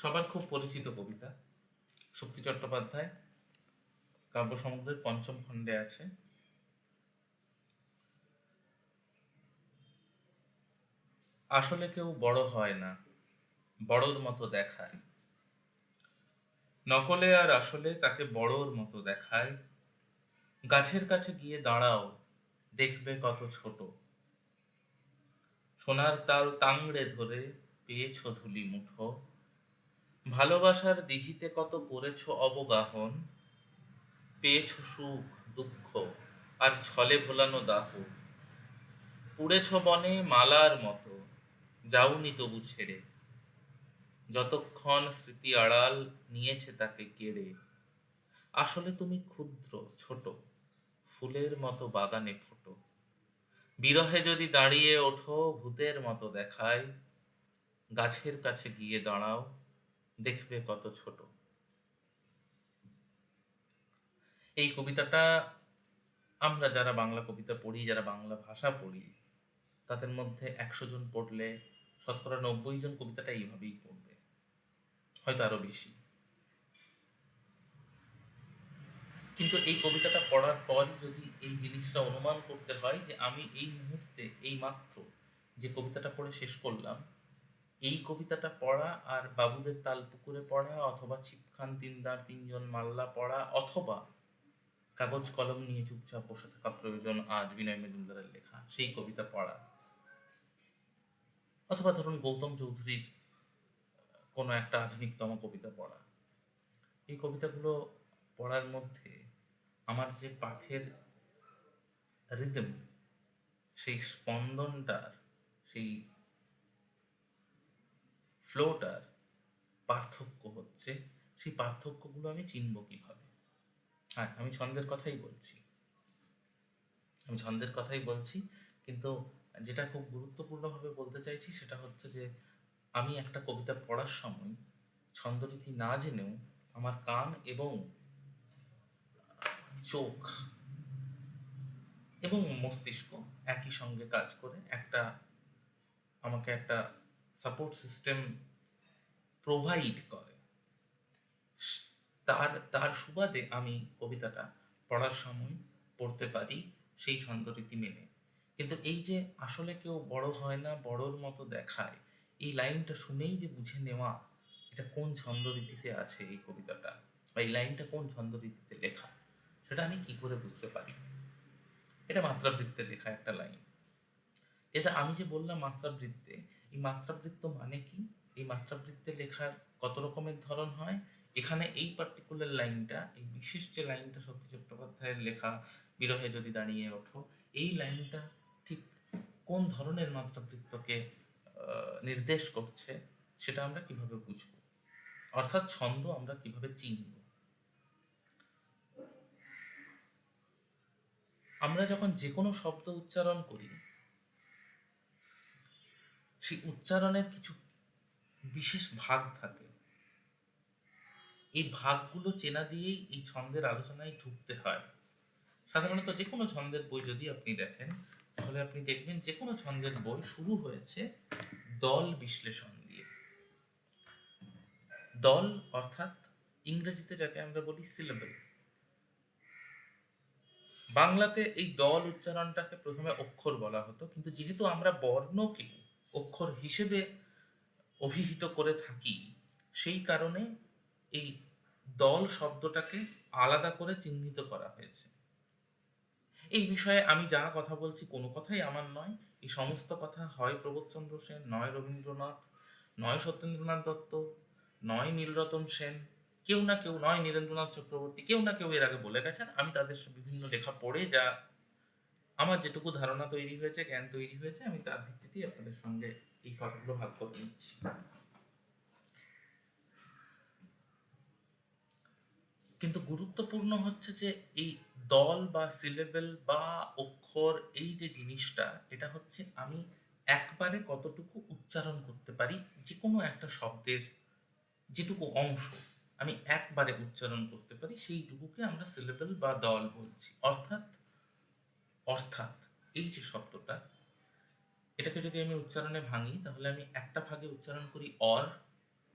সবার খুব পরিচিত কবিতা শক্তি চট্টোপাধ্যায় কাব্যসমগ্রের পঞ্চম খণ্ডে আছে। আসলে কেউ বড় হয় না, বড়র মতো দেখায়। নকলে আর আসলে তাকে বড়র মতো দেখায়। গাছের কাছে গিয়ে দাঁড়াও, দেখবে কত ছোট। সোনার তাল তাংড়ে ধরে পেয়েছ ধুলি মুঠো। ভালোবাসার দিঘিতে কত করেছ অবগাহন। পেয়েছ সুখ দুঃখ আর ছলে ভোলানো দাহ। পুড়েছ বনে মালার মতো, যাওনি তবু ছেড়ে। যতক্ষণ স্মৃতি আড়াল নিয়েছে তাকে কেড়ে। আসলে তুমি ক্ষুদ্র ছোট, ফুলের মতো বাগানে ফোটো। বিরহে যদি দাঁড়িয়ে ওঠো ভূতের মতো দেখায়। গাছের কাছে গিয়ে দাঁড়াও, দেখবে কত ছোট। এই কবিতাটা আমরা যারা বাংলা কবিতা পড়ি, যারা বাংলা ভাষা পড়ি, তাদের মধ্যে ১০০ জন পড়লে শতকরা ৯০ জন কবিতাটা এইভাবেই পড়বে, হয়তো আরো বেশি। কিন্তু এই কবিতাটা পড়ার পর যদি এই জিনিসটা অনুমান করতে হয় যে আমি এই মুহূর্তে এই মাত্র যে কবিতাটা পড়ে শেষ করলাম, এই কবিতাটা পড়া আর বাবুদের তালপুকুরে পড়া অথবা ছিপখান তিনদার তিনজন মাল্লা পড়া অথবা কাগজ কলম নিয়ে চুপচাপ বসে থাকা প্রয়োজন আজ বিনয় মজুমদারের লেখা সেই কবিতা পড়া, অথবা ধরুন গৌতম চৌধুরীর কোনো একটা আধুনিকতম কবিতা পড়া, এই কবিতাগুলো পড়ার মধ্যে আমার যে পাঠের রিদম, সেই স্পন্দনটার, সেই ফ্লোটার পার্থক্য হচ্ছে, সেই পার্থক্যগুলো আমি চিনব কিভাবে? হ্যাঁ, আমি ছন্দের কথাই বলছি, কিন্তু যেটা খুব গুরুত্বপূর্ণভাবে বলতে চাইছি সেটা হচ্ছে যে আমি একটা কবিতা পড়ার সময় ছন্দরীতি না জেনেও আমার কান এবং চোখ এবং মস্তিষ্ক একই সঙ্গে কাজ করে আমাকে একটা সাপোর্ট সিস্টেম প্রোভাইড করে। তার তার সুবাদে আমি কবিতাটা পড়ার সময় পড়তে পারি সেই ছন্দরীতি মেনে। কিন্তু এই যে আসলে কেউ বড় হয় না, বড়র মতো দেখায়, এই লাইনটা শুনেই যে বুঝে নেওয়া এটা কোন ছন্দরীতিতে আছে এই কবিতাটা, বা এই লাইনটা কোন ছন্দরীতিতে লেখা, সেটা আমি কি করে বুঝতে পারি? এটা মাত্রাবৃত্তে লেখা একটা লাইন। এটা আমি যে বললাম মাত্রাবৃত্তে, এই মাত্রাবৃত্ত মানে কি? এই মাত্রাবৃত্তে লেখার কত রকমের ধরন হয়? এখানে এই পার্টিকুলার লাইনটা, এই বিশেষ যে লাইনটা শক্তি চট্টোপাধ্যায়ের লেখা বিরহে যদি দাঁড়িয়ে ওঠো, এই লাইনটা ঠিক কোন ধরনের মাত্রাবৃত্তকে নির্দেশ করছে সেটা আমরা কিভাবে বুঝবো? অর্থাৎ ছন্দ আমরা কিভাবে চিনব? আমরা যখন যে কোনো শব্দ উচ্চারণ করি, সেই উচ্চারণের কিছু বিশেষ ভাগ থাকে। এই ভাগগুলো চেনা দিয়েই এই ছন্দের আলোচনায় ঢুকতে হয়। সাধারণত যে কোনো ছন্দের বই যদি আপনি দেখেন, তাহলে আপনি দেখবেন যে কোনো ছন্দের বই শুরু হয়েছে দল বিশ্লেষণ দিয়ে। দল অর্থাৎ ইংরেজিতে যাকে আমরা বলি সিলেবল, বাংলাতে এই দল উচ্চারণটাকে প্রথমে অক্ষর বলা হতো, কিন্তু যেহেতু আমরা বর্ণকে অক্ষর হিসেবে অভিহিত করে থাকি, সেই কারণে এই দল শব্দটাকে আলাদা করে চিহ্নিত করা হয়েছে। এই বিষয়ে আমি যা কথা বলছি কোনো কথাই আমার নয়। এই সমস্ত কথা হয় প্রবোধচন্দ্র সেন, নয় রবীন্দ্রনাথ, নয় সত্যেন্দ্রনাথ দত্ত, নয় নীলরতন সেন, কেউ না কেউ, নয় নীরেন্দ্রনাথ চক্রবর্তী, কেউ না কেউ এর আগে বলে গেছেন। আমি তাদের বিভিন্ন লেখা পড়ে যা আমার যেটুকু ধারণা তৈরি হয়েছে, জ্ঞান তৈরি হয়েছে, আমি তার ভিত্তিতেই আপনাদের সঙ্গে এই কথাগুলো ভাগ করে নিচ্ছি। কিন্তু গুরুত্বপূর্ণ হচ্ছে যে এই দল বা সিলেবেল বা অক্ষর, এই যে জিনিসটা, এটা হচ্ছে আমি একবারে কতটুকু উচ্চারণ করতে পারি যে কোনো একটা শব্দের যেটুকু অংশ আমি একবারে উচ্চারণ করতে পারি, সেইটুকুকে আমরা সিলেবেল বা দল বলছি। অর্থাৎ অর্থাৎ এই যে শব্দটা, এটাকে যদি আমি উচ্চারণে ভাঙি তাহলে আমি একটা ভাগে উচ্চারণ করি অর,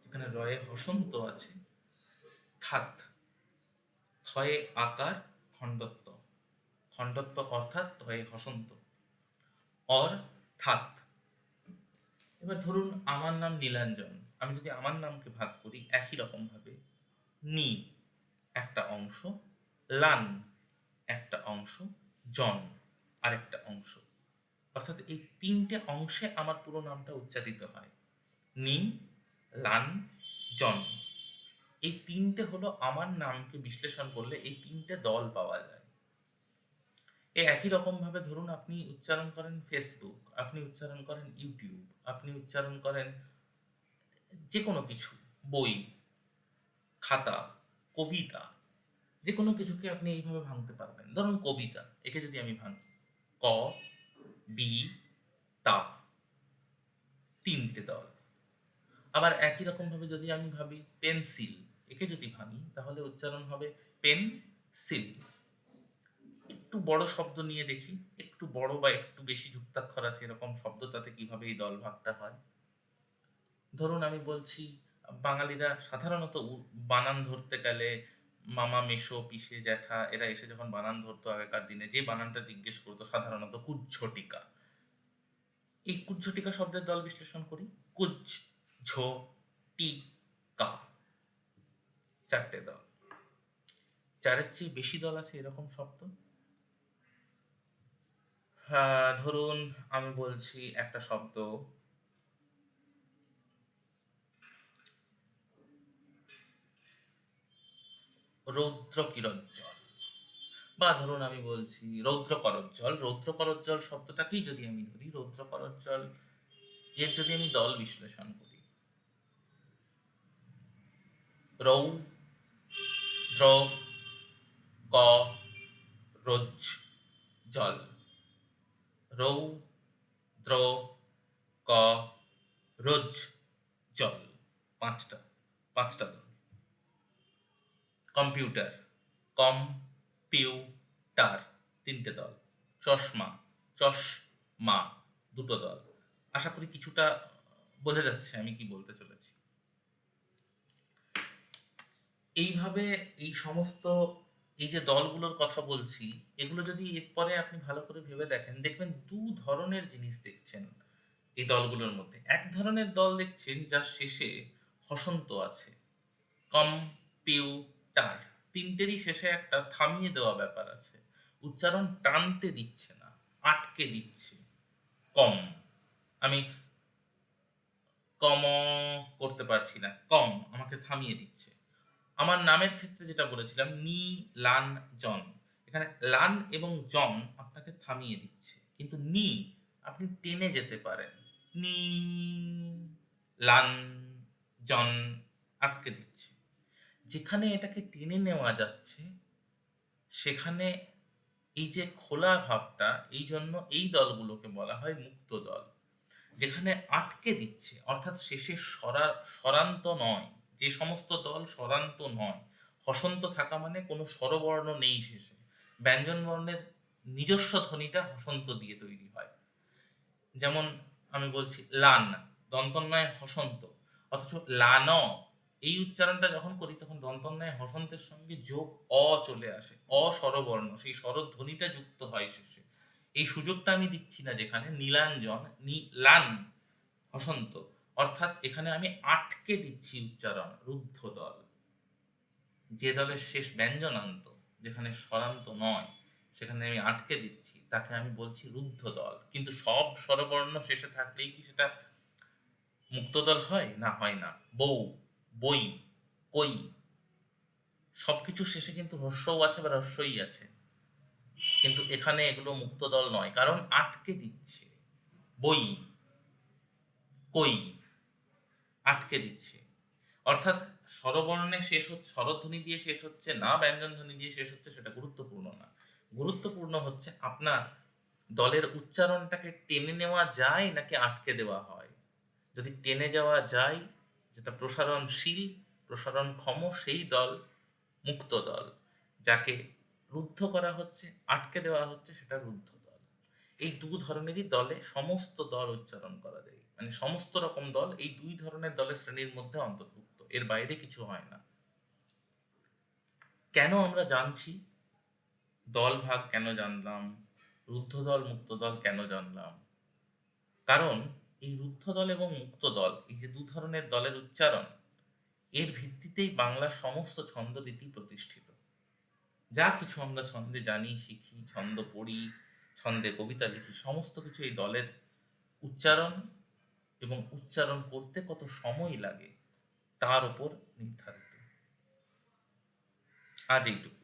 এখানে রয়ে হসন্ত আছে, থাত, থয়ে আকার, খণ্ডত্ব, খণ্ডত্ব অর্থাৎ থয়ে হসন্ত, অর থাত। এবার ধরুন আমার নাম নীলাঞ্জন, আমি যদি আমার নামকে ভাগ করি একই রকম ভাবে, নি একটা অংশ, লান একটা অংশ, জন আরেকটা অংশ, অর্থাৎ এই তিনটে অংশে আমার পুরো নামটা উচ্চারিত হয়। নি, লান, জন, এই তিনটে হলো আমার নামকে বিশ্লেষণ করলে এই তিনটে দল পাওয়া যায়। এই একই রকম ভাবে ধরুন আপনি উচ্চারণ করেন ফেসবুক, আপনি উচ্চারণ করেন ইউটিউব, আপনি উচ্চারণ করেন যে কোনো কিছু, বই, খাতা, কবিতা, যে কোনো কিছুকে আপনি এইভাবে ভাঙতে পারবেন। ধরুন কবিতা, একে যদি আমি ভাঙি, ক, বি, তা, তিনটে দল। আবার একই রকম ভাবে যদি আমি ভাবি পেন্সিল, একে যদি ভাঙি তাহলে উচ্চারণ হবে পেন সিল। একটু বড় শব্দ নিয়ে দেখি, একটু বড় বা একটু বেশি যুক্তাক্ষর আছে এরকম শব্দ, তাতে কিভাবে এই দল ভাগটা হয়। ধরুন আমি বলছি, বাঙালিরা সাধারণত বানান ধরতে গেলে মামা, মেসো, পিসে, জ্যাঠা এরা এসে যখন বানান ধরতো আগেকার দিনে, যে বানানটা জিজ্ঞেস করতো সাধারণত কুজ্ঝটিকা। এই কুজ্ঝটিকা শব্দের দল বিশ্লেষণ করি, কুজ্, ঝো, টি, কা, চারটে দল। চারের চেয়ে বেশি দল আছে এরকম শব্দ। হ্যাঁ, ধরুন আমি বলছি একটা শব্দ, রৌদ্র কিরজ্জ্বল, বা ধরুন আমি বলছি রৌদ্র করজ্জ্বল। রৌদ্র করজ্জ্বল শব্দটাকেই যদি আমি ধরি, রৌদ্র করজ্জ্বল এর যদি আমি দল বিশ্লেষণ করি, রৌ, দ্র, ক, রোজ, জল, রৌ, দ্র, ক, রোজ, জল, পাঁচটা, পাঁচটা দল। কম্পিউটার, কম, পিউ, টার, তিনটে দল। চশমা, চশ, মা, দুটো দল। আশা করি কিছুটা বোঝা যাচ্ছে আমি কি বলতে চলেছি। এইভাবে এই সমস্ত, এই যে দলগুলোর কথা বলছি, এগুলো যদি এরপরে আপনি ভালো করে ভেবে দেখেন, দেখবেন দু ধরনের জিনিস দেখছেন এই দলগুলোর মধ্যে। এক ধরনের দল দেখছেন যার শেষে হসন্ত আছে, কম্পিউটার, তিনটেরই শেষে একটা থামিয়ে দেওয়া ব্যাপার আছে, উচ্চারণ টানতে দিচ্ছে না, আটকে দিচ্ছে। কম, আমি কম করতে পারছি না, কম আমাকে থামিয়ে দিচ্ছে। আমার নামের ক্ষেত্রে যেটা বলেছিলাম, নি, লান, জন, এখানে লান এবং জন আপনাকে থামিয়ে দিচ্ছে, কিন্তু নি আপনি টেনে যেতে পারেন, নি, লান, জন আটকে দিচ্ছে। যেখানে এটাকে টেনে নেওয়া যাচ্ছে সেখানে এই যে খোলা ভাবটা, এই জন্য এই দলগুলোকে বলা হয় মুক্ত দল। যেখানে আটকে দিচ্ছে অর্থাৎ শেষে স্বরান্ত নয়, যে সমস্ত দল স্বরান্ত নয়, হসন্ত থাকা মানে কোনো স্বরবর্ণ নেই শেষে, ব্যঞ্জন বর্ণের নিজস্ব ধ্বনিটা হসন্ত দিয়ে তৈরি হয়। যেমন আমি বলছি লান, দন্তন্বয় হসন্ত, অথচ লান, এই উচ্চারণটা যখন করি তখন দন্তন্বয় হসন্তের সঙ্গে যোগ অ চলে আসে, অস্বরবর্ণ, সেই স্বরধ্বনিটা যুক্ত হয় শেষে। এই সুযোগটা আমি দিচ্ছি না যেখানে নীলাঞ্জন, লান, হসন্ত, অর্থাৎ এখানে আমি আটকে দিচ্ছি উচ্চারণ, রুদ্ধ দল। যে দলের শেষ ব্যঞ্জনান্ত, যেখানে স্বরান্ত নয়, সেখানে আমি আটকে দিচ্ছি, তাকে আমি বলছি রুদ্ধ দল। কিন্তু সব স্বরবর্ণ শেষে থাকলেই কি সেটা মুক্ত দল হয়? না, হয় না। বউ, বই, কই, সবকিছু শেষে কিন্তু হ্রস্বও আছে বা হ্রস্বই আছে, কিন্তু এখানে এগুলো মুক্ত দল নয়, কারণ আটকে দিচ্ছে। বই, কই, আটকে দিচ্ছে। অর্থাৎ স্বরবর্ণে শেষ হচ্ছে, স্বরধ্বনি দিয়ে শেষ হচ্ছে না ব্যঞ্জন ধ্বনি দিয়ে শেষ হচ্ছে, সেটা গুরুত্বপূর্ণ না। গুরুত্বপূর্ণ হচ্ছে আপনার দলের উচ্চারণটাকে টেনে নেওয়া যায় নাকি আটকে দেওয়া হয়। যদি টেনে যাওয়া যায়, যেটা প্রসারণশীল, প্রসারণক্ষম, সেই দল মুক্ত দল। যাকে রুদ্ধ করা হচ্ছে, আটকে দেওয়া হচ্ছে, সেটা রুদ্ধ দল। এই দু ধরনেরই দলে সমস্ত দল উচ্চারণ করা যায়। মানে সমস্ত রকম দল এই ২ ধরনের দলের শ্রেণীর মধ্যে অন্তর্ভুক্ত। এর বাইরে কিছু হয় না। কেন আমরা জানছি? দলভাগ কেন জানলাম? রুদ্ধদল, মুক্তদল কেন জানলাম? কারণ এই রুদ্ধদল এবং মুক্তদল এই যে ২ ধরনের দলের উচ্চারণ, এর ভিত্তিতেই বাংলার সমস্ত ছন্দরীতি প্রতিষ্ঠিত। যা কিছু আমরা ছন্দে জানি, শিখি, ছন্দ পড়ি, ছন্দে কবিতা লিখি, সমস্ত কিছু এই দলের উচ্চারণ এবং উচ্চারণ করতে কত সময় লাগে তার উপর নির্ধারিত। আজ এইটুকু।